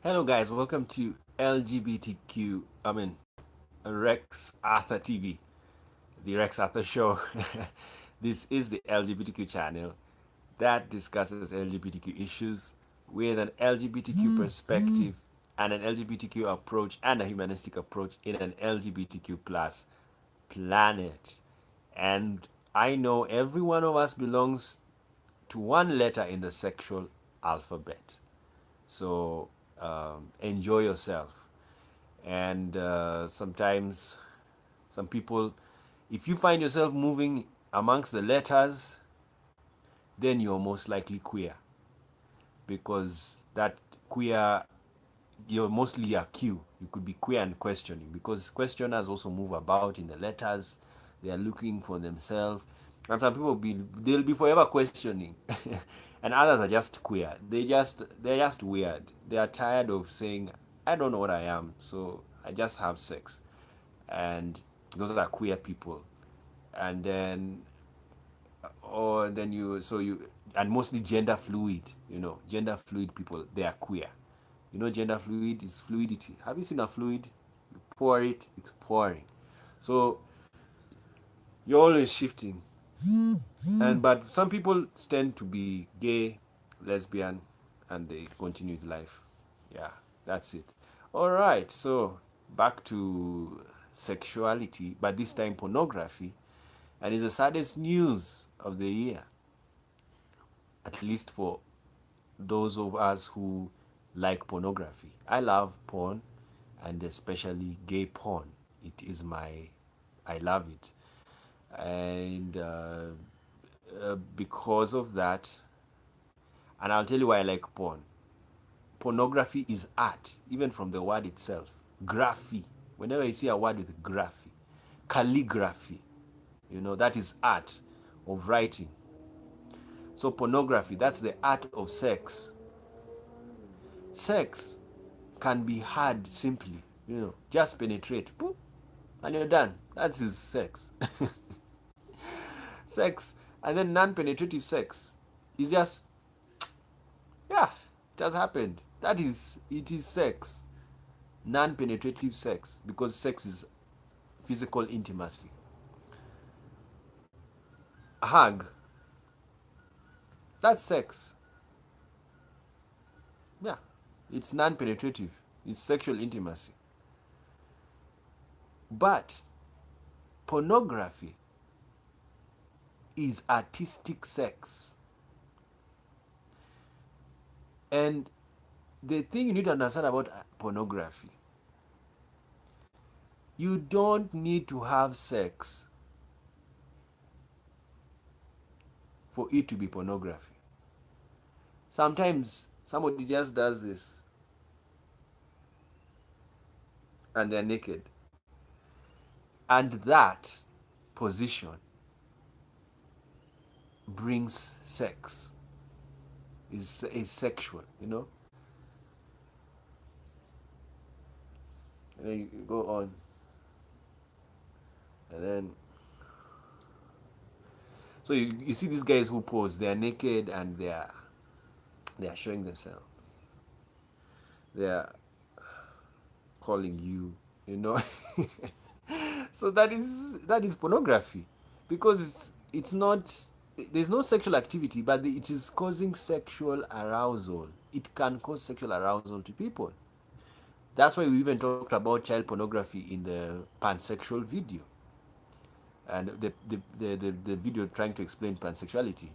Hello, guys. Welcome to LGBTQ. Rex Arthur TV, the Rex Arthur Show. This is the LGBTQ channel that discusses LGBTQ issues with an LGBTQ perspective and an LGBTQ approach and a humanistic approach in an LGBTQ plus planet. And I know every one of us belongs to one letter in the sexual alphabet. So enjoy yourself. And sometimes, some people, if you find yourself moving amongst the letters, then you're most likely queer, because that queer, you're mostly a Q. You could be queer and questioning, because questioners also move about in the letters. They are looking for themselves, and some people they'll be forever questioning, and others are just queer. They're just weird. They are tired of saying, "I don't know what I am, so I just have sex," and those are queer people. And then, or then you, and mostly gender fluid. Gender fluid people, they are queer. Gender fluid is fluidity. Have you seen a fluid? You pour it, it's pouring. So you're always shifting. But some people tend to be gay, lesbian, and they continue with life. Yeah, that's it. All right, so back to sexuality, but this time pornography, and it's the saddest news of the year, at least for those of us who like pornography. I love porn, and especially gay porn. I love it. And because of that, and I'll tell you why I like porn. Pornography is art, even from the word itself. Graphy. Whenever you see a word with graphy, calligraphy, that is art of writing. So pornography, that's the art of sex. Sex can be had simply, just penetrate, boop, and you're done. That's his sex. Sex, and then non-penetrative sex is just, yeah, it has happened. It is sex. Non-penetrative sex, because sex is physical intimacy. A hug, that's sex. Yeah, it's non-penetrative. It's sexual intimacy. But pornography is artistic sex. And the thing you need to understand about pornography, you don't need to have sex for it to be pornography. Sometimes somebody just does this and they're naked. And that position brings sex. Is sexual, And then you go on. And then, so you see these guys who pose, they're naked and they're showing themselves. They're calling you. So that is pornography, because it's not, there's no sexual activity, but it is causing sexual arousal. It can cause sexual arousal to people. That's why we even talked about child pornography in the pansexual video, and the video trying to explain pansexuality.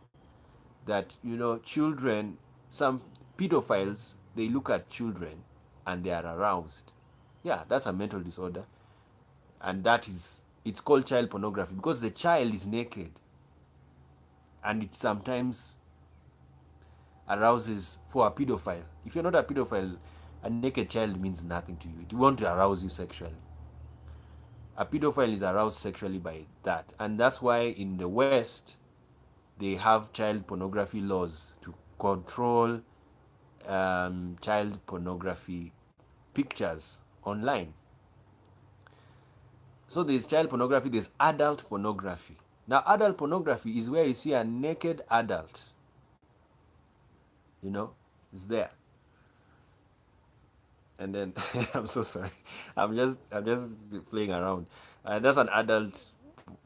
That children, some pedophiles, they look at children and they are aroused. Yeah, that's a mental disorder, and it's called child pornography, because the child is naked, and it sometimes arouses for a pedophile. If you're not a pedophile, a naked child means nothing to you. It won't arouse you sexually. A pedophile is aroused sexually by that, and that's why in the West they have child pornography laws to control child pornography pictures online. So there's child pornography, there's adult pornography. Now, adult pornography is where you see a naked adult. It's there. and then I'm so sorry. I'm just playing around. That's an adult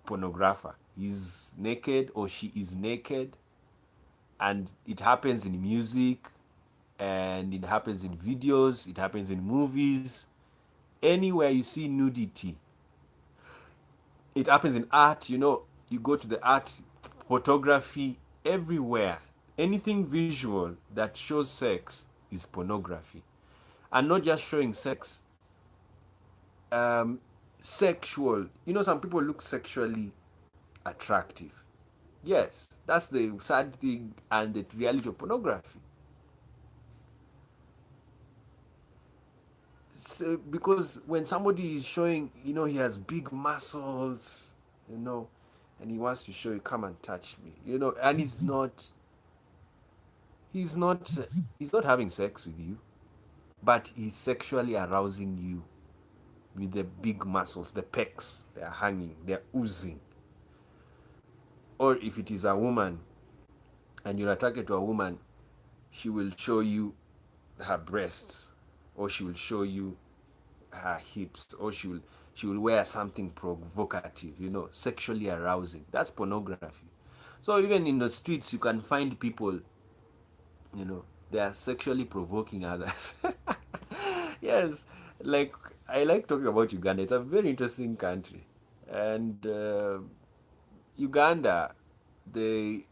pornographer. He's naked or she is naked, and it happens in music, and it happens in videos, it happens in movies. Anywhere you see nudity, it happens in art. You go to the art, photography, everywhere. Anything visual that shows sex is pornography. And not just showing sex, sexual. Some people look sexually attractive. Yes, that's the sad thing and the reality of pornography. So, because when somebody is showing, he has big muscles, and he wants to show you, come and touch me, and he's not, he's not having sex with you, but he's sexually arousing you with the big muscles, the pecs, they're hanging, they're oozing. Or if it is a woman and you're attracted to a woman, she will show you her breasts, or she will show you her hips, or she will wear something provocative, sexually arousing. That's pornography. So even in the streets, you can find people, they are sexually provoking others. Yes, like I like talking about Uganda. It's a very interesting country, and Uganda, they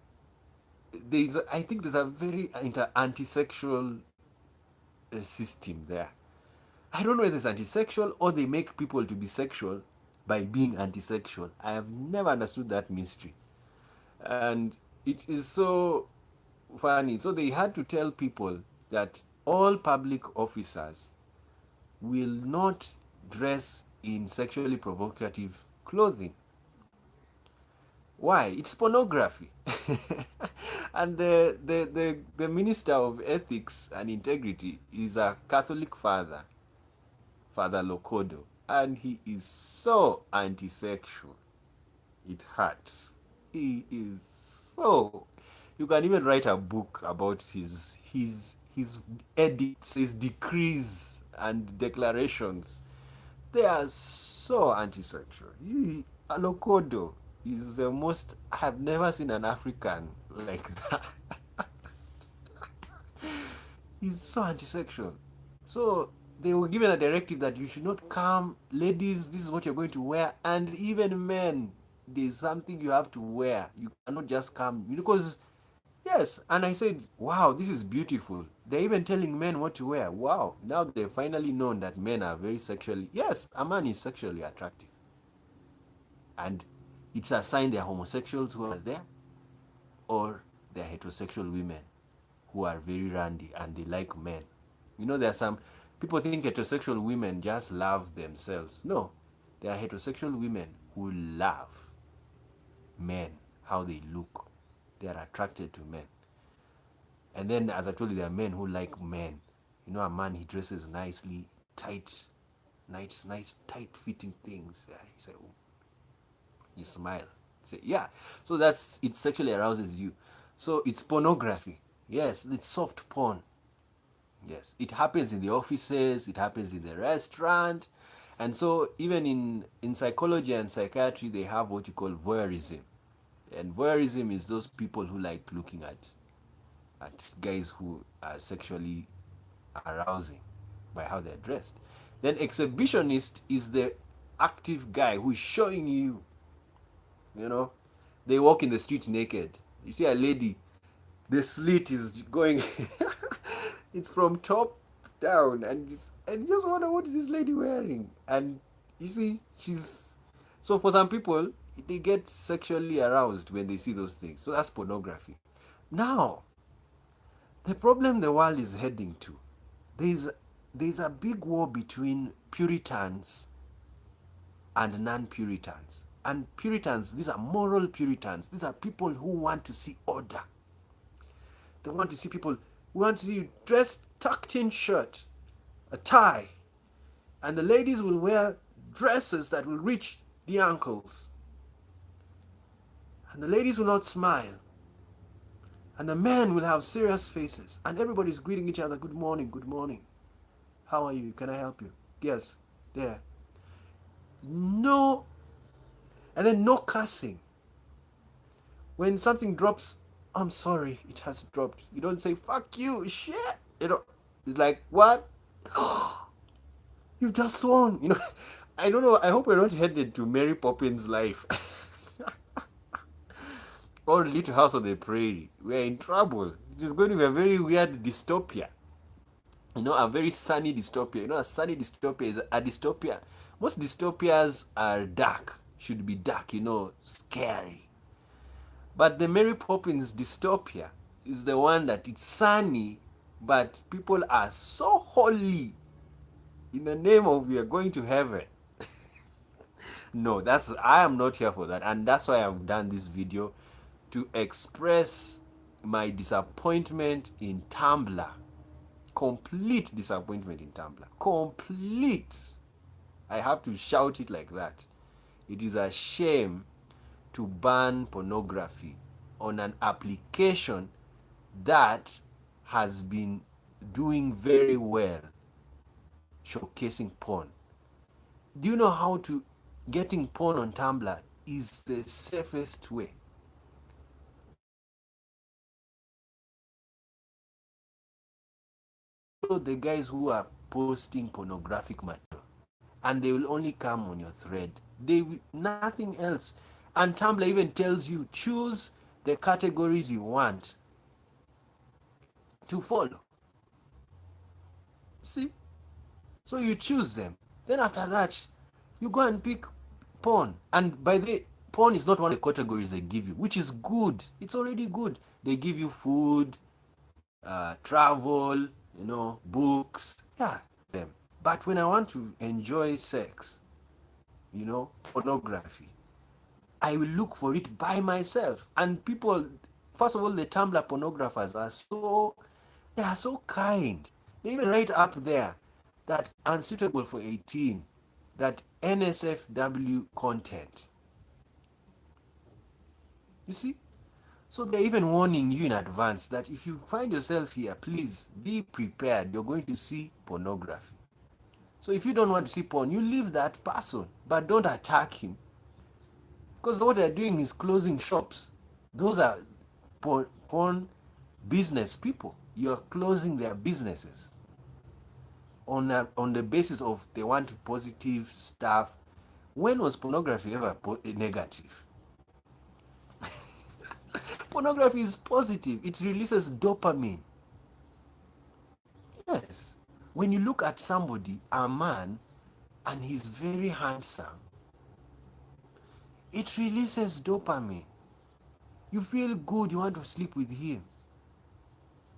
I think there's a very anti-sexual system there. I don't know whether it's anti-sexual or they make people to be sexual by being anti-sexual. I have never understood that mystery. And it is so funny. So they had to tell people that all public officers will not dress in sexually provocative clothing. Why? It's pornography. And the Minister of Ethics and Integrity is a Catholic father, Father Lokodo, and he is so anti-sexual. It hurts. He is so. You can even write a book about his edicts, his decrees and declarations. They are so anti-sexual. Lokodo is the most. I have never seen an African like that. He's so anti-sexual. So they were given a directive that you should not come, ladies. This is what you're going to wear, and even men, there's something you have to wear. You cannot just come because yes. And I said, wow, this is beautiful. They're even telling men what to wear. Wow, now they've finally known that men are very sexually. Yes, a man is sexually attractive, and it's a sign they're homosexuals who are there, or they're heterosexual women who are very randy and they like men. There are some people think heterosexual women just love themselves. No, there are heterosexual women who love men, how they look. They are attracted to men. And then, as I told you, there are men who like men. A man, he dresses nicely, tight, nice, tight fitting things. Yeah, you say, oh, you smile. Say, yeah. So it sexually arouses you. So it's pornography. Yes, it's soft porn. Yes, it happens in the offices, it happens in the restaurant. And so even in psychology and psychiatry, they have what you call voyeurism. And voyeurism is those people who like looking at guys who are sexually arousing by how they're dressed. Then exhibitionist is the active guy who is showing you, you know, they walk in the street naked. You see a lady, the slit is going, it's from top down, and you just wonder what is this lady wearing. And you see, so for some people, they get sexually aroused when they see those things. So that's pornography. Now, the problem the world is heading to, there's there's a big war between Puritans and non-Puritans. And Puritans, these are moral Puritans. These are people who want to see order. They want to see people, we want to see you dressed, tucked in shirt, a tie, and the ladies will wear dresses that will reach the ankles. And the ladies will not smile. And the men will have serious faces. And everybody's greeting each other, good morning, good morning. How are you? Can I help you? Yes. There. No. And then no cussing. When something drops, I'm sorry, it has dropped. You don't say, fuck you, shit. You know, it's like, what? You just sworn. You know, I don't know. I hope we're not headed to Mary Poppins' life or Little House of the Prairie. We're in trouble. It is going to be a very weird dystopia. You know, a very sunny dystopia. You know, a sunny dystopia is a dystopia. Most dystopias are dark, should be dark, you know, scary. But the Mary Poppins dystopia is the one that it's sunny, but people are so holy in the name of we are going to heaven. No, I am not here for that, and that's why I've done this video to express my disappointment in Tumblr. Complete disappointment in Tumblr. Complete. I have to shout it like that. It is a shame to ban pornography on an application that has been doing very well showcasing porn. Do you know how to getting porn on Tumblr is the safest way? So the guys who are posting pornographic material and they will only come on your thread. They will nothing else. And Tumblr even tells you choose the categories you want to follow. See? So you choose them. Then after that, you go and pick porn. And by the porn is not one of the categories they give you, which is good. It's already good. They give you food, travel, you know, books. Yeah, them. But when I want to enjoy sex, you know, pornography, I will look for it by myself. And people, first of all, the Tumblr pornographers they are so kind. They even write up there that unsuitable for 18, that NSFW content. You see? So they're even warning you in advance that if you find yourself here, please be prepared. You're going to see pornography. So if you don't want to see porn, you leave that person, but don't attack him. Because what they're doing is closing shops. Those are porn business people. You're closing their businesses on the basis of they want positive stuff. When was pornography ever negative? Pornography is positive. It releases dopamine. Yes. When you look at somebody, a man, and he's very handsome, it releases dopamine. You feel good, you want to sleep with him.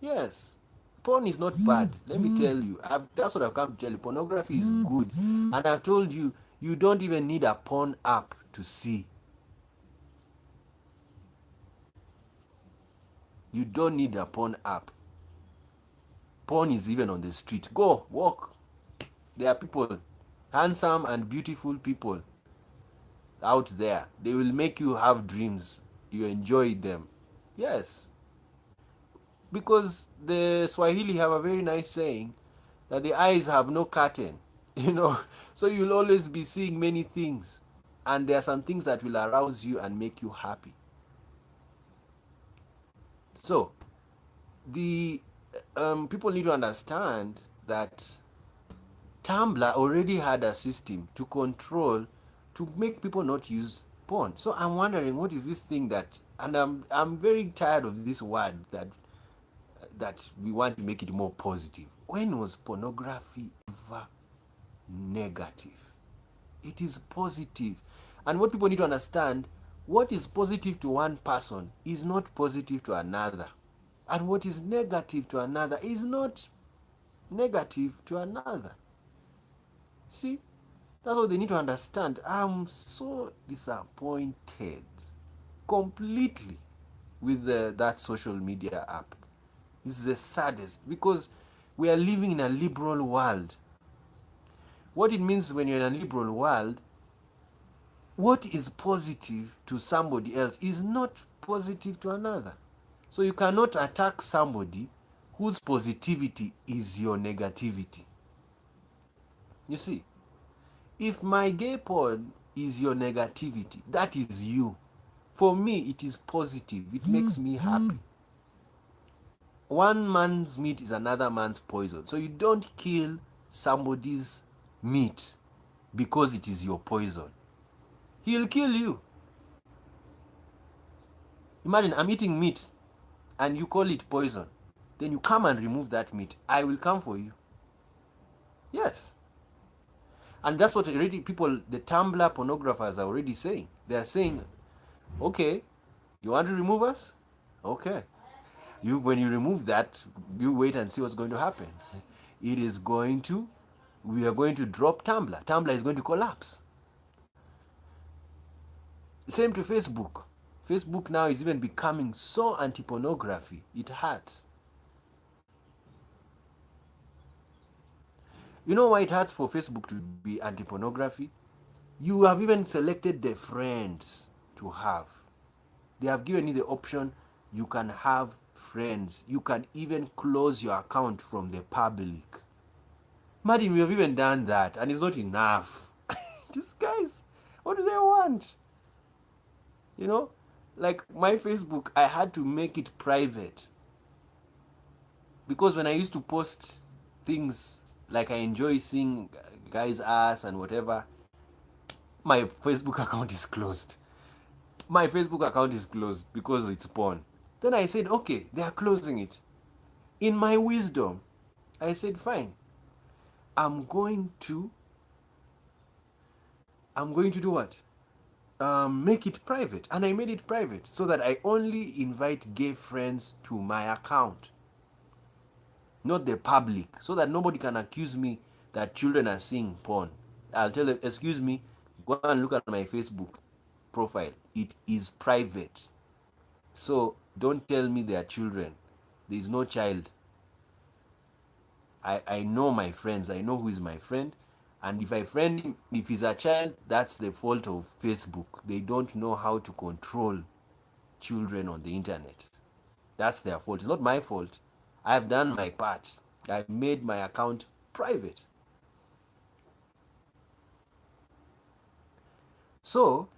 Yes. Porn is not bad. Let me tell you. That's what I've come to tell you. Pornography is good. And I've told you, you don't even need a porn app to see. You don't need a porn app. Porn is even on the street. Go, walk. There are people, handsome and beautiful people out there. They will make you have dreams. You enjoy them. Yes. Because the Swahili have a very nice saying that the eyes have no curtain, you know. So you'll always be seeing many things. And there are some things that will arouse you and make you happy. So, the people need to understand that Tumblr already had a system to control, to make people not use porn. So I'm wondering, what is this thing that, and I'm very tired of this word that we want to make it more positive. When was pornography ever negative? It is positive. And what people need to understand, what is positive to one person is not positive to another. And what is negative to another is not negative to another. See? That's what they need to understand. I'm so disappointed completely with that social media app. This is the saddest because we are living in a liberal world. What it means when you're in a liberal world, what is positive to somebody else is not positive to another. So you cannot attack somebody whose positivity is your negativity. You see, if my gay porn is your negativity, that is you. For me, it is positive. It makes me happy. One man's meat is another man's poison. So you don't kill somebody's meat because it is your poison. He'll kill you. Imagine I'm eating meat and you call it poison. Then you come and remove that meat. I will come for you. Yes. And that's what already people, the Tumblr pornographers are already saying. They are saying, okay, you want to remove us? Okay. When you remove that, you wait and see what's going to happen. It is going to, we are going to drop Tumblr. Tumblr is going to collapse. Same to Facebook. Facebook now is even becoming so anti-pornography. It hurts. You know why it hurts for Facebook to be anti-pornography? You have even selected the friends to have. They have given you the option, you can have friends. You can even close your account from the public. Martin, we have even done that, and it's not enough. These guys, what do they want? You know, like my Facebook, I had to make it private. Because when I used to post things like I enjoy seeing guys' ass and whatever, my Facebook account is closed. My Facebook account is closed because it's porn. Then I said, okay, they are closing it. In my wisdom, I said, fine. I'm going to do what? Make it private. And I made it private so that I only invite gay friends to my account, not the public, so that nobody can accuse me that children are seeing porn. I'll tell them, excuse me, go and look at my Facebook profile. It is private. So don't tell me they are children. There is no child. I know my friends. I know who is my friend. And if I friend him, if he's a child, that's the fault of Facebook. They don't know how to control children on the internet. That's their fault. It's not my fault. I've done my part. I've made my account private. So,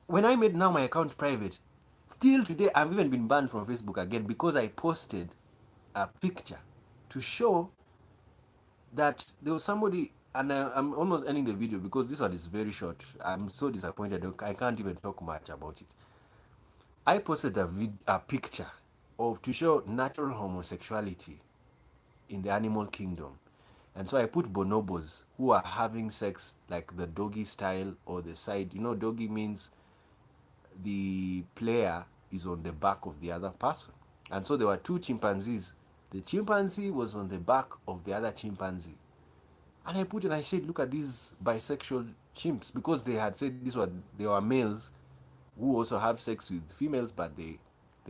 when I made now my account private, still today I've even been banned from Facebook again because I posted a picture to show that there was somebody, and I'm almost ending the video because this one is very short. I'm so disappointed. I can't even talk much about it. I posted a picture of to show natural homosexuality in the animal kingdom. And so I put bonobos who are having sex like the doggy style or the side. You know, doggy means the player is on the back of the other person. And so there were two chimpanzees. The chimpanzee was on the back of the other chimpanzee. And I put and I said, look at these bisexual chimps, because they had said they were males who also have sex with females, but they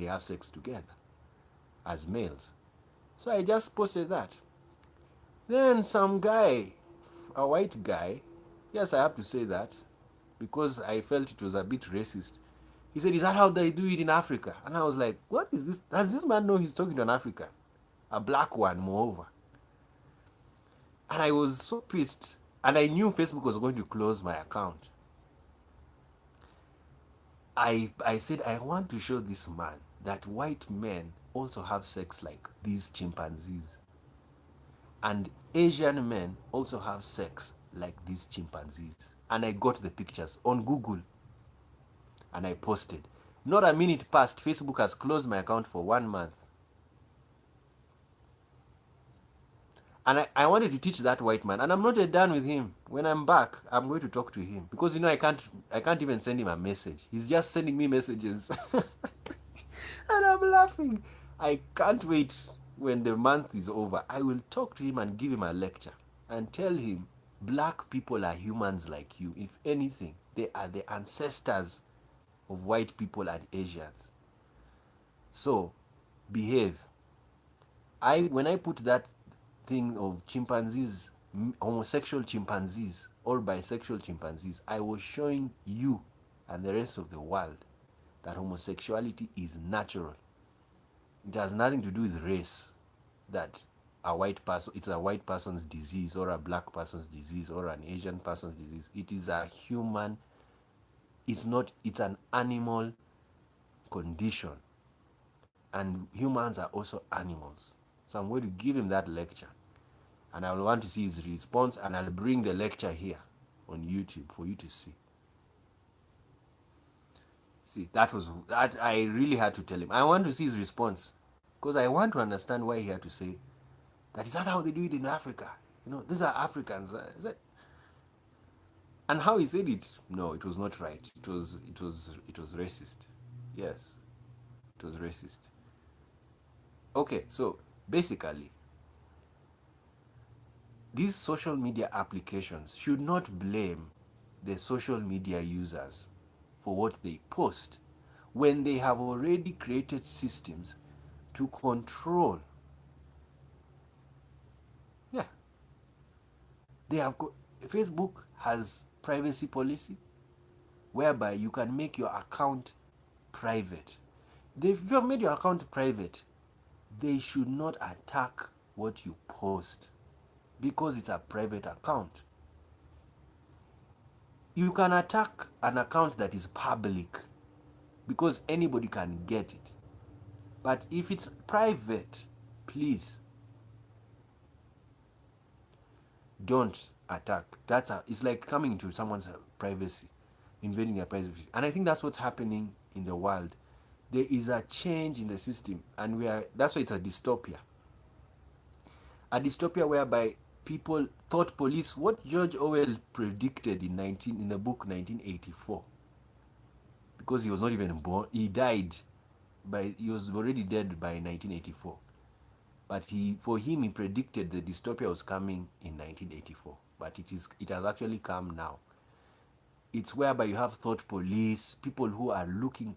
have sex together as males. So I just posted that. Then some guy, a white guy, yes, I have to say that because I felt it was a bit racist. He said, is that how they do it in Africa? And I was like, what is this? Does this man know he's talking to an African? A black one, moreover. And I was so pissed. And I knew Facebook was going to close my account. I said, I want to show this man that white men also have sex like these chimpanzees. And Asian men also have sex like these chimpanzees. And I got the pictures on Google. And I posted. Not a minute passed, Facebook has closed my account for 1 month. And I wanted to teach that white man, and I'm not done with him. When I'm back, I'm going to talk to him because I can't even send him a message. He's just sending me messages, and I'm laughing. I can't wait when the month is over. I will talk to him and give him a lecture and tell him black people are humans like you. If anything, they are the ancestors of white people and Asians. So, behave. When I put that thing of chimpanzees, homosexual chimpanzees or bisexual chimpanzees, I was showing you and the rest of the world that homosexuality is natural. It has nothing to do with race. That a white person, it's a white person's disease or a black person's disease or an Asian person's disease. It is a human, it's not, it's an animal condition. And humans are also animals. So I'm going to give him that lecture. And I will want to see his response, and I'll bring the lecture here on YouTube for you to see. See, that I really had to tell him. I want to see his response because I want to understand why he had to say that. Is that how they do it in Africa? You know, these are Africans. Is that? And how he said it? No, it was not right. It was racist. Yes, it was racist. Okay, so basically, these social media applications should not blame the social media users for what they post when they have already created systems to control. Yeah, they have Facebook has privacy policy whereby you can make your account private. If you have made your account private, they should not attack what you post because it's a private account. You can attack an account that is public because anybody can get it. But if it's private, please don't attack. It's like coming into someone's privacy, invading their privacy. And I think that's what's happening in the world. There is a change in the system, and that's why it's a dystopia. A dystopia whereby people thought police, what George Orwell predicted in the book 1984, because he was not even born, he was already dead by 1984. But for him, he predicted the dystopia was coming in 1984. But it has actually come now. It's whereby you have thought police, people who are looking,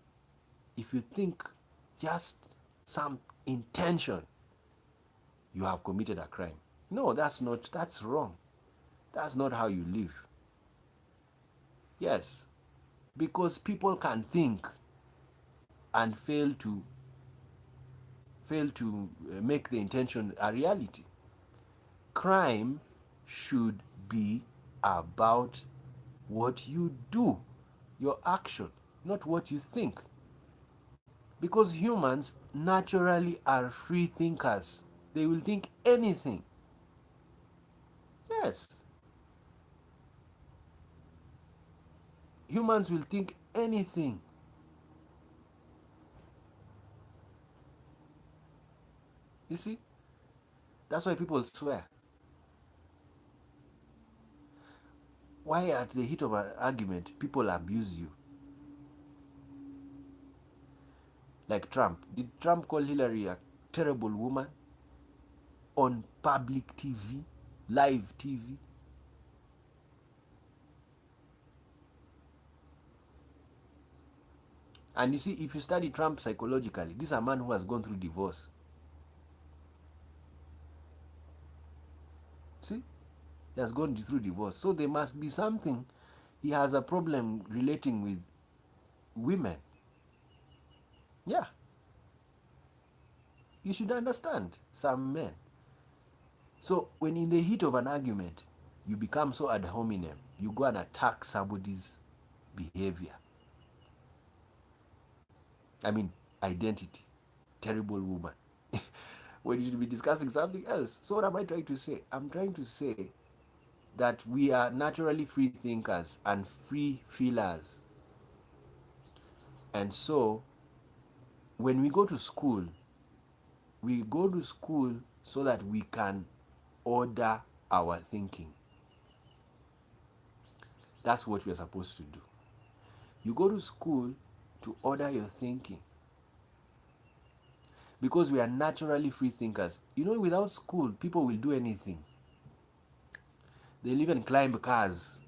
if you think just some intention, you have committed a crime. No, that's wrong. That's not how you live. Yes, because people can think and fail to make the intention a reality. Crime should be about what you do, your action, not what you think. Because humans naturally are free thinkers. They will think anything. Yes. Humans will think anything. You see? That's why people swear. Why at the heat of an argument, people abuse you? Like Trump. Did Trump call Hillary a terrible woman? On public TV? Live TV? And you see, if you study Trump psychologically, this is a man who has gone through divorce. See? He has gone through divorce. So there must be something. He has a problem relating with women. Yeah. You should understand some men. So when in the heat of an argument, you become so ad hominem, you go and attack somebody's behavior. I mean, identity. Terrible woman. When you should be discussing something else. So what am I trying to say? I'm trying to say that we are naturally free thinkers and free feelers. And so, when we go to school so that we can order our thinking. That's what we are supposed to do. You go to school to order your thinking. Because we are naturally free thinkers. You know, without school, people will do anything. They'll even climb cars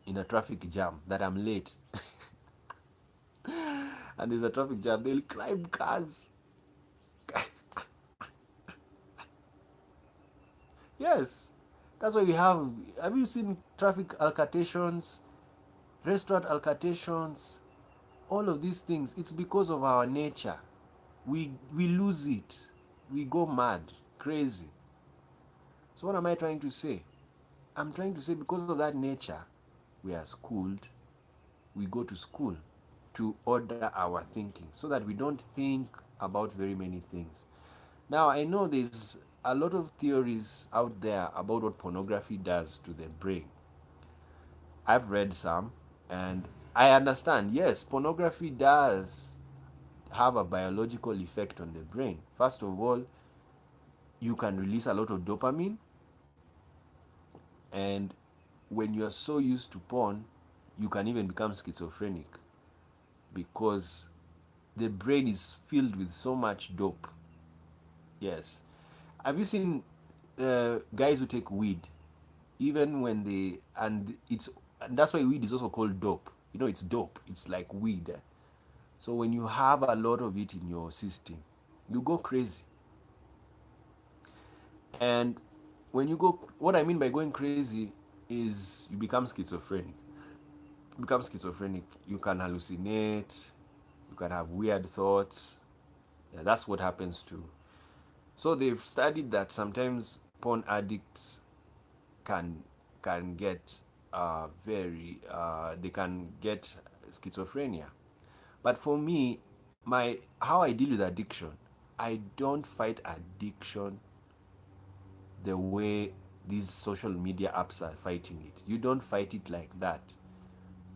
in a traffic jam that I'm late. And there's a traffic jam. They'll climb cars. Yes. That's why we have you seen traffic altercations, restaurant altercations, all of these things? It's because of our nature. We lose it. We go mad, crazy. So what am I trying to say? I'm trying to say because of that nature, we are schooled, we go to school to order our thinking so that we don't think about very many things. Now, I know there's a lot of theories out there about what pornography does to the brain. I've read some, and I understand, yes, pornography does have a biological effect on the brain. First of all, you can release a lot of dopamine, and when you're so used to porn, you can even become schizophrenic because the brain is filled with so much dope. Yes. Have you seen guys who take weed, even when they, and that's why weed is also called dope. You know, it's dope. It's like weed. So when you have a lot of it in your system, you go crazy. And when you go, what I mean by going crazy is you become schizophrenic. You become schizophrenic. You can hallucinate. You can have weird thoughts. Yeah, that's what happens to. So they've studied that sometimes porn addicts can get they can get schizophrenia. But for me, my how I deal with addiction, I don't fight addiction the way these social media apps are fighting it. You don't fight it like that.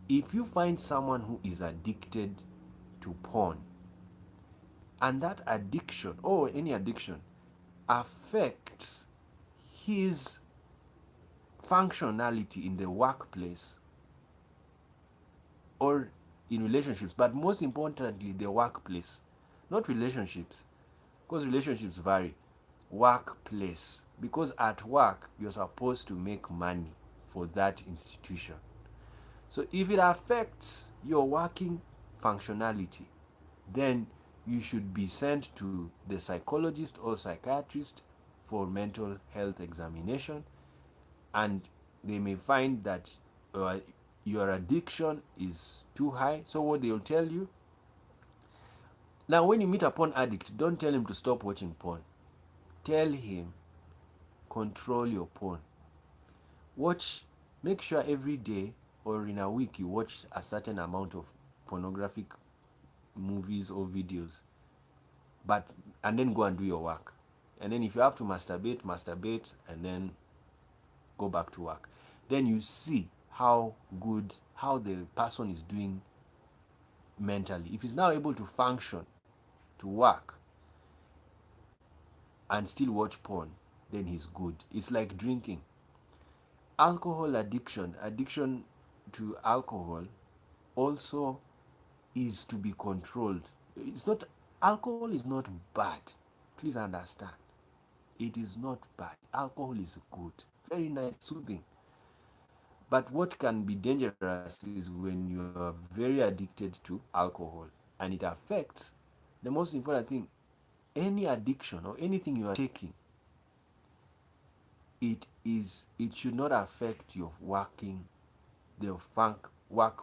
If you find someone who is addicted to porn, and that addiction or any addiction affects his functionality in the workplace or in relationships, but most importantly, the workplace, not relationships, because relationships vary. Workplace, because at work you're supposed to make money for that institution. So if it affects your working functionality, then you should be sent to the psychologist or psychiatrist for mental health examination, and they may find that your addiction is too high. So what they'll tell you, now when you meet a porn addict, don't tell him to stop watching porn. Tell him, control your porn. Watch, make sure every day or in a week you watch a certain amount of pornographic movies or videos, but and then go and do your work. And then if you have to masturbate, masturbate, and then go back to work. Then you see how the person is doing mentally. If he's now able to function, to work, and still watch porn, then he's good. It's like drinking. Alcohol addiction, addiction to alcohol also is to be controlled. It's not, alcohol is not bad. Please understand. It is not bad. Alcohol is good. Very nice, soothing. But what can be dangerous is when you are very addicted to alcohol and it affects the most important thing, any addiction or anything you are taking, it should not affect your work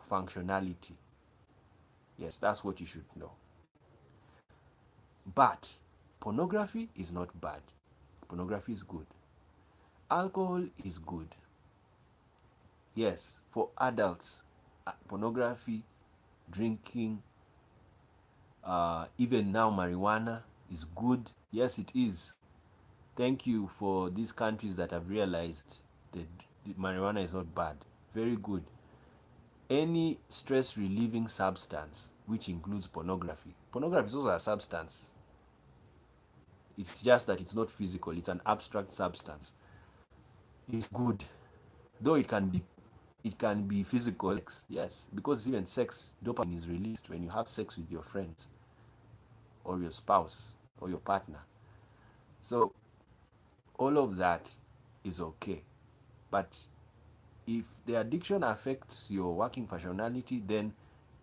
functionality. Yes, that's what you should know. But pornography is not bad. Pornography is good. Alcohol is good. Yes, for adults, pornography, drinking, even now marijuana is good. Yes, it is. Thank you for these countries that have realized that marijuana is not bad. Very good. Any stress relieving substance, which includes pornography. Pornography is also a substance. It's just that it's not physical, it's an abstract substance. It's good. Though it can be physical, yes, because even sex, dopamine is released when you have sex with your friends or your spouse or your partner. So all of that is okay. But if the addiction affects your working functionality, then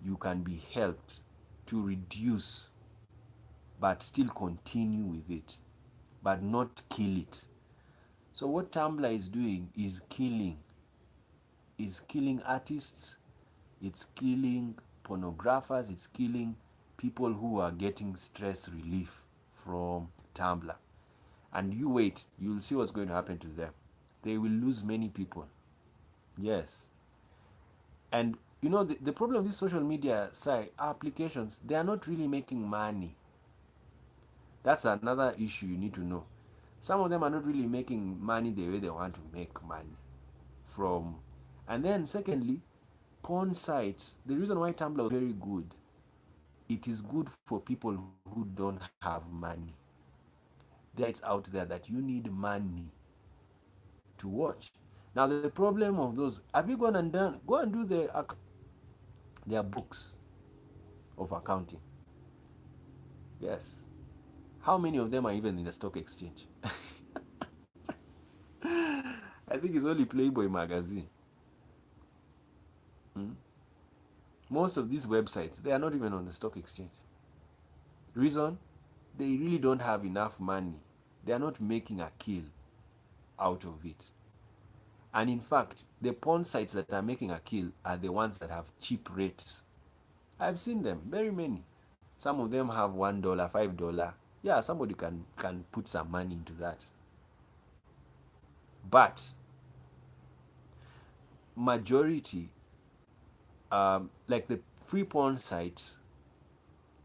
you can be helped to reduce but still continue with it, but not kill it. So what Tumblr is doing is killing artists, it's killing pornographers, it's killing people who are getting stress relief from Tumblr. And you wait, you'll see what's going to happen to them. They will lose many people. Yes. And you know, the problem with these social media site applications, they are not really making money. That's another issue you need to know. Some of them are not really making money the way they want to make money from. And then secondly, porn sites, the reason why Tumblr was very good, it is good for people who don't have money. There it's out there that you need money to watch. Now the problem of those, have you gone and done, go and do their books of accounting. Yes. How many of them are even in the stock exchange? I think it's only Playboy magazine. Hmm? Most of these websites, they are not even on the stock exchange. Reason? They really don't have enough money. They are not making a kill out of it. And in fact, the porn sites that are making a kill are the ones that have cheap rates. I've seen them, very many. Some of them have $1, $5. Yeah, somebody can put some money into that. But majority, like the free porn sites,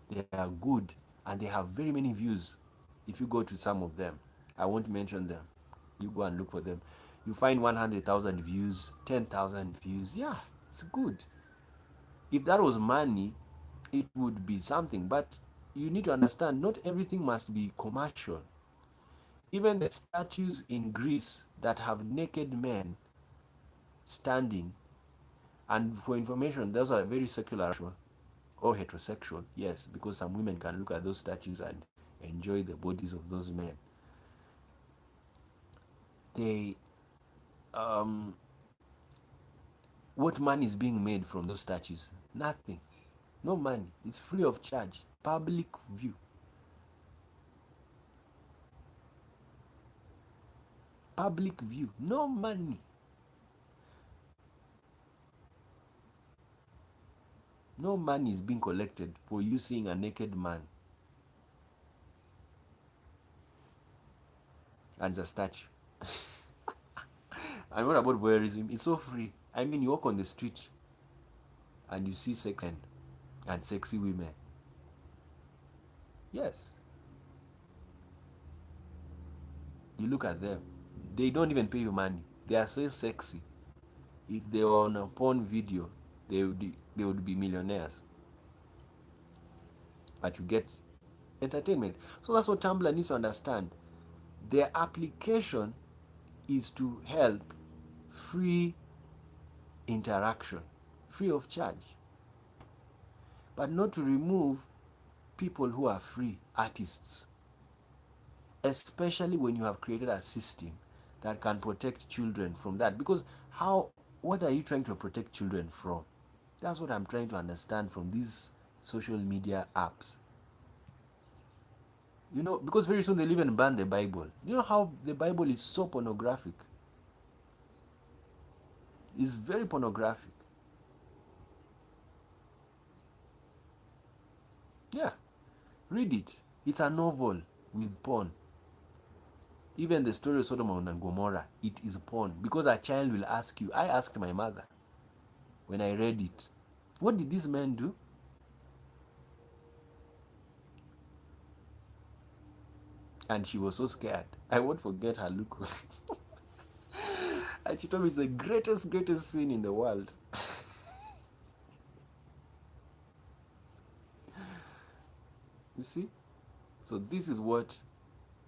they are good and they have very many views. If you go to some of them, I won't mention them. You go and look for them. You find 100,000 views, 10,000 views. Yeah, it's good. If that was money, it would be something. But you need to understand, not everything must be commercial. Even the statues in Greece that have naked men standing, and for information, those are very secular or heterosexual, yes, because some women can look at those statues and enjoy the bodies of those men. They, what money is being made from those statues? Nothing. No money. It's free of charge. Public view. Public view. No money. No money is being collected for you seeing a naked man as a statue. And what about voyeurism? It's so free. I mean, you walk on the street and you see sex men and sexy women. Yes. You look at them. They don't even pay you money. They are so sexy. If they were on a porn video, they would be millionaires. But you get entertainment. So that's what Tumblr needs to understand. Their application is to help free interaction, free of charge, but not to remove people who are free artists, especially when you have created a system that can protect children from that. Because what are you trying to protect children from? That's what I'm trying to understand from these social media apps. You know, because very soon they'll even ban the Bible. You know how the Bible is so pornographic? It's very pornographic. Yeah, read it. It's a novel with porn. Even the story of Sodom and Gomorrah, it is porn. Because a child will ask you. I asked my mother when I read it, what did this man do? And she was so scared. I won't forget her look. And she told me it's the greatest sin in the world. You see? So this is what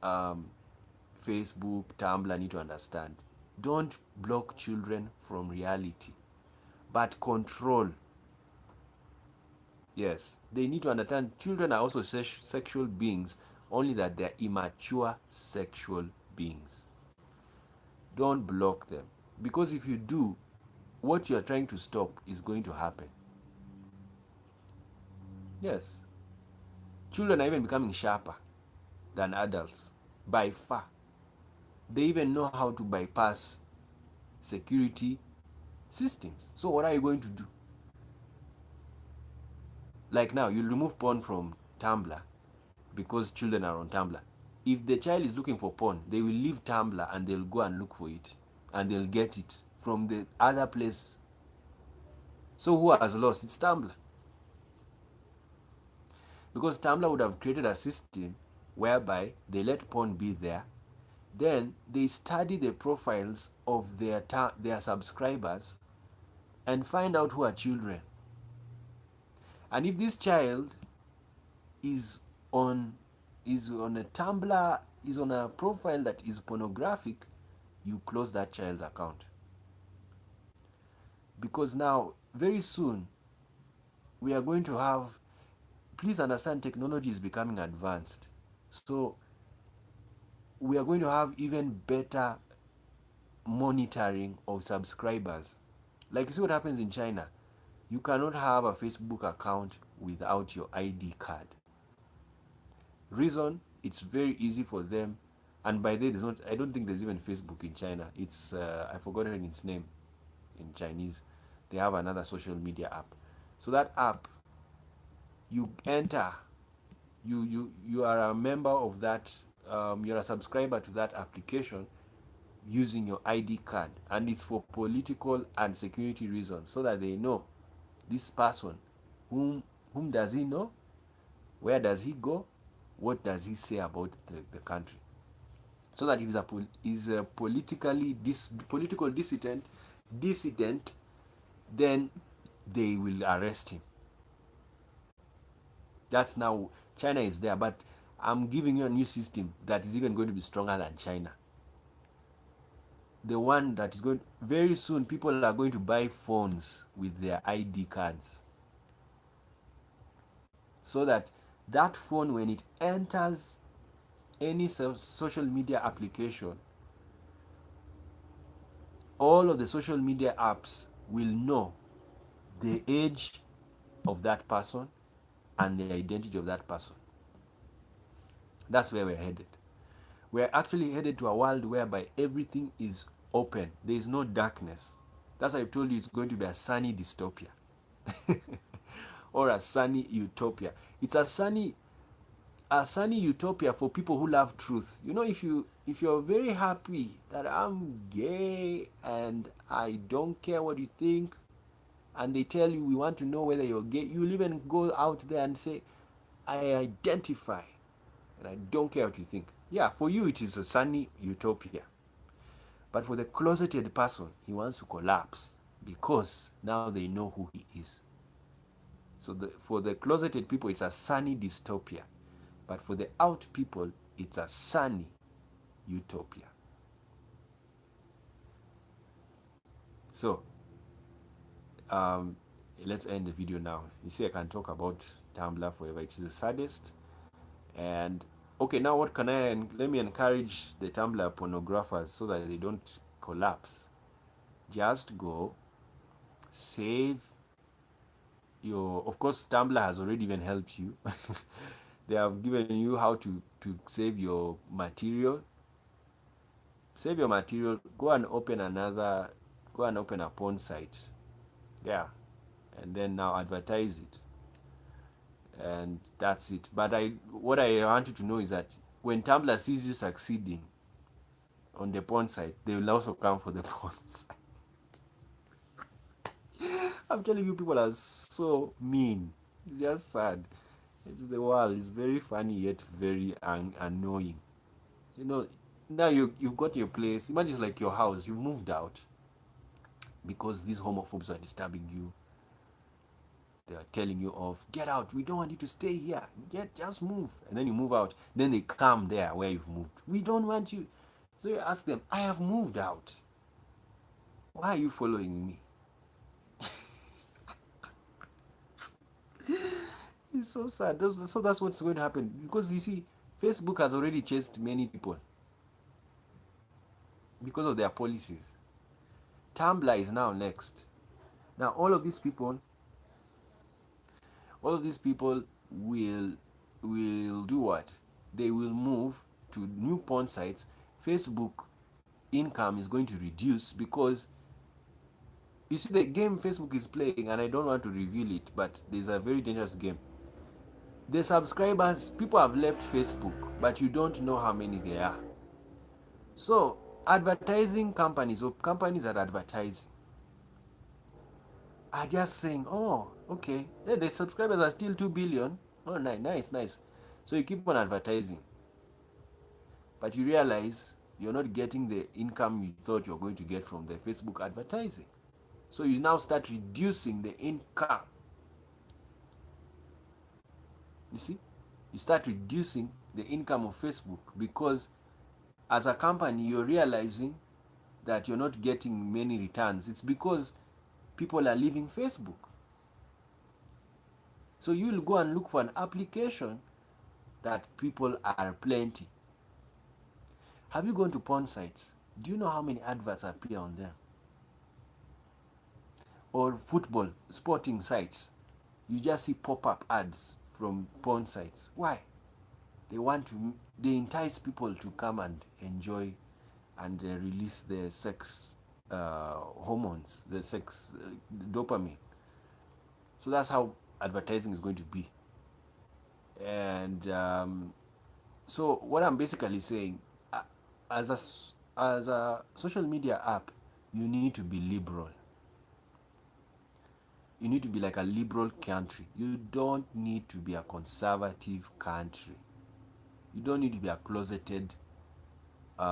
Facebook, Tumblr need to understand. Don't block children from reality, but control. Yes, they need to understand children are also sexual beings, only that they're immature sexual beings. Don't block them. Because if you do, what you're trying to stop is going to happen. Yes. Children are even becoming sharper than adults by far. They even know how to bypass security systems. So what are you going to do? Like now, you remove porn from Tumblr because children are on Tumblr. If the child is looking for porn, they will leave Tumblr and they'll go and look for it, and they'll get it from the other place. So who has lost? It's Tumblr. Because Tumblr would have created a system whereby they let porn be there, then they study the profiles of their subscribers and find out who are children. And if this child is on a Tumblr, is on a profile that is pornographic, you close that child's account. Because now, very soon, we are going to have, please understand, technology is becoming advanced. So we are going to have even better monitoring of subscribers. Like, you see what happens in China. You cannot have a Facebook account without your ID card. Reason, it's very easy for them. And by the way, I don't think there's even Facebook in China. It's I've forgotten its name in Chinese. They have another social media app. So that app, you enter, you are a member of that, you're a subscriber to that application using your ID card, and it's for political and security reasons, so that they know this person, whom does he know, where does he go, what does he say about the country, so that if he's a political dissident, then they will arrest him. That's now, China is there, but I'm giving you a new system that is even going to be stronger than China. The one that is going, very soon people are going to buy phones with their ID cards, so that that phone, when it enters any social media application, all of the social media apps will know the age of that person and the identity of that person. That's where we're headed. We're actually headed to a world whereby everything is open. There is no darkness. That's why I've told you it's going to be a sunny dystopia. Or a sunny utopia. It's a sunny utopia for people who love truth. You know, if you're very happy that I'm gay and I don't care what you think, and they tell you we want to know whether you're gay, you'll even go out there and say, I identify and I don't care what you think. Yeah, for you it is a sunny utopia. But for the closeted person, he wants to collapse, because now they know who he is. So for the closeted people, it's a sunny dystopia. But for the out people, it's a sunny utopia. So, let's end the video now. You see, I can talk about Tumblr forever. It's the saddest. And okay, now what can let me encourage the Tumblr pornographers so that they don't collapse. Just go, save your, of course, Tumblr has already even helped you. They have given you how to save your material. Save your material, go and open a porn site. Yeah. And then now advertise it. And that's it. But what I want you to know is that when Tumblr sees you succeeding on the porn site, they will also come for the porn site. I'm telling you, people are so mean. It's just sad. It's the world. It's very funny yet very annoying. You know, now you've got your place. Imagine it's like your house. You moved out because these homophobes are disturbing you. They are telling you off. Get out. We don't want you to stay here. Just move. And then you move out. Then they come there where you've moved. We don't want you. So you ask them, I have moved out. Why are you following me? It's so sad. So that's what's going to happen. Because you see, Facebook has already chased many people because of their policies. Tumblr is now next. Now all of these people will do what? They will move to new porn sites. Facebook income is going to reduce because you see, the game Facebook is playing, and I don't want to reveal it, but there's a very dangerous game. The subscribers, people have left Facebook, but you don't know how many there are. So, advertising companies or companies that advertise are just saying, oh, okay, yeah, the subscribers are still 2 billion. Oh, nice. So you keep on advertising, but you realize you're not getting the income you thought you're going to get from the Facebook advertising. So you now start reducing the income. You see? You start reducing the income of Facebook because as a company, you're realizing that you're not getting many returns. It's because people are leaving Facebook. So you'll go and look for an application that people are plenty. Have you gone to porn sites? Do you know how many adverts appear on them? Or football, sporting sites. You just see pop-up ads from porn sites. Why? They entice people to come and enjoy and release the sex hormones, the sex dopamine. So that's how advertising is going to be. And so what I'm basically saying, as a social media app, you need to be liberal. You need to be like a liberal country. You don't need to be a conservative country. You don't need to be a closeted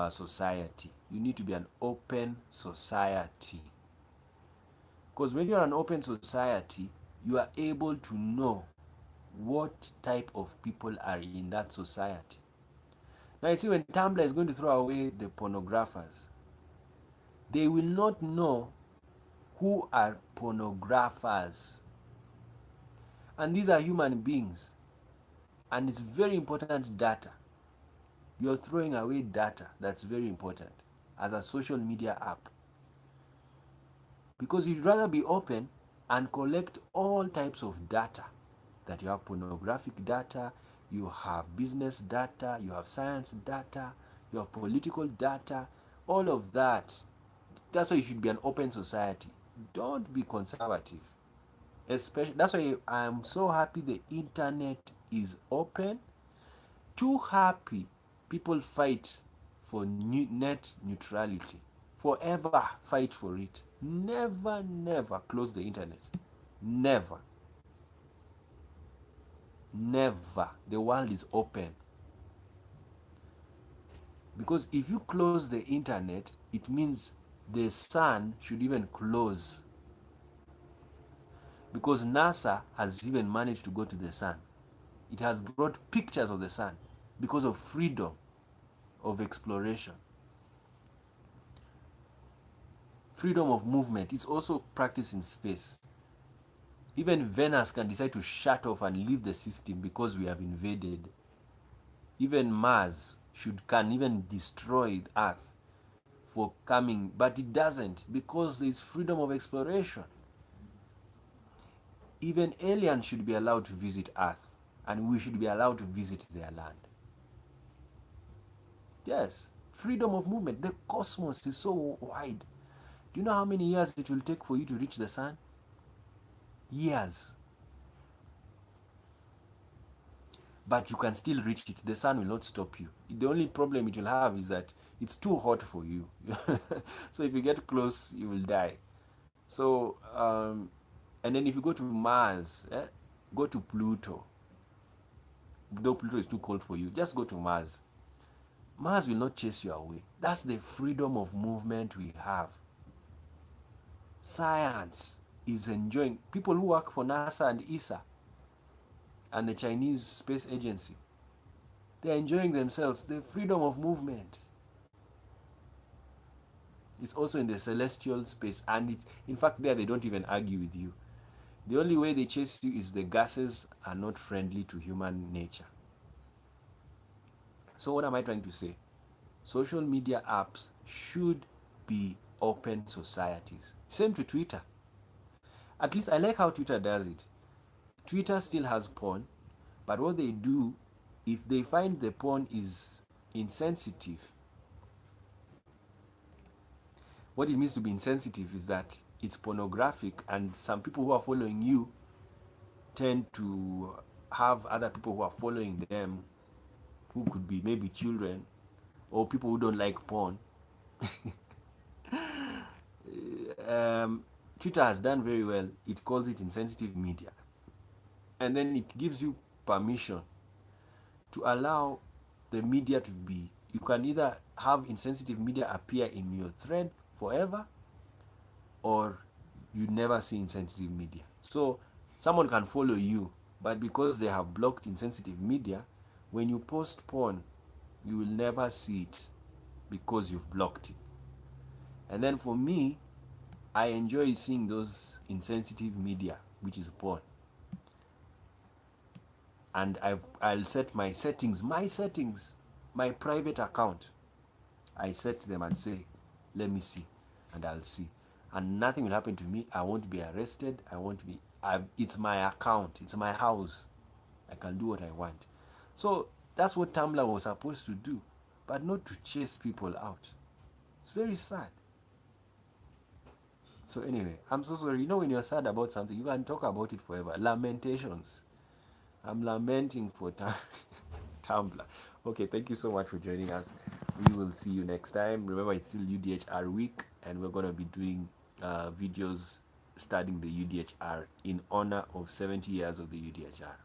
society. You need to be an open society. Because when you're an open society, you are able to know what type of people are in that society. Now you see, when Tumblr is going to throw away the pornographers, they will not know who are pornographers. And these are human beings. And it's very important data. You're throwing away data that's very important as a social media app. Because you'd rather be open and collect all types of data. That you have pornographic data, you have business data, you have science data, you have political data, all of that. That's why you should be an open society. Don't be conservative. Especially, that's why I'm so happy the internet is open. Too happy people fight for net neutrality. Forever fight for it. Never close the internet. Never. The world is open. Because if you close the internet, it means the sun should even close. Because NASA has even managed to go to the sun. It has brought pictures of the sun because of freedom of exploration. Freedom of movement is also practiced in space. Even Venus can decide to shut off and leave the system because we have invaded. Even Mars can even destroy Earth for coming, but it doesn't because there is freedom of exploration. Even aliens should be allowed to visit Earth, and we should be allowed to visit their land. Yes, freedom of movement. The cosmos is so wide. Do you know how many years it will take for you to reach the sun? Years. But you can still reach it. The sun will not stop you. The only problem it will have is that it's too hot for you. So if you get close, you will die. So, and then if you go to Mars, go to Pluto. Though Pluto is too cold for you, just go to Mars. Mars will not chase you away. That's the freedom of movement we have. Science is enjoying. People who work for NASA and ESA and the Chinese Space Agency, they're enjoying themselves. The freedom of movement. It's also in the celestial space, and it's, in fact, there they don't even argue with you. The only way they chase you is the gases are not friendly to human nature. So what am I trying to say? Social media apps should be open societies. Same to Twitter. At least I like how Twitter does it. Twitter still has porn, but what they do, if they find the porn is insensitive, what it means to be insensitive is that it's pornographic, and some people who are following you tend to have other people who are following them, who could be maybe children or people who don't like porn. um, Twitter has done very well. It calls it insensitive media, and then it gives you permission to allow the media to be. You can either have insensitive media appear in your thread forever, or you never see insensitive media. So someone can follow you, but because they have blocked insensitive media, when you post porn, you will never see it because you've blocked it. And then for me, I enjoy seeing those insensitive media, which is porn. And I'll set my settings, my private account. I set them and say, let me see, and I'll see. And nothing will happen to me. I won't be arrested. I won't be. It's my account. It's my house. I can do what I want. So that's what Tumblr was supposed to do, but not to chase people out. It's very sad. So anyway, I'm so sorry. You know, when you're sad about something, you can talk about it forever. Lamentations. I'm lamenting for Tumblr. Okay, thank you so much for joining us. We will see you next time. Remember, it's still UDHR week, and we're going to be doing videos studying the UDHR in honor of 70 years of the UDHR.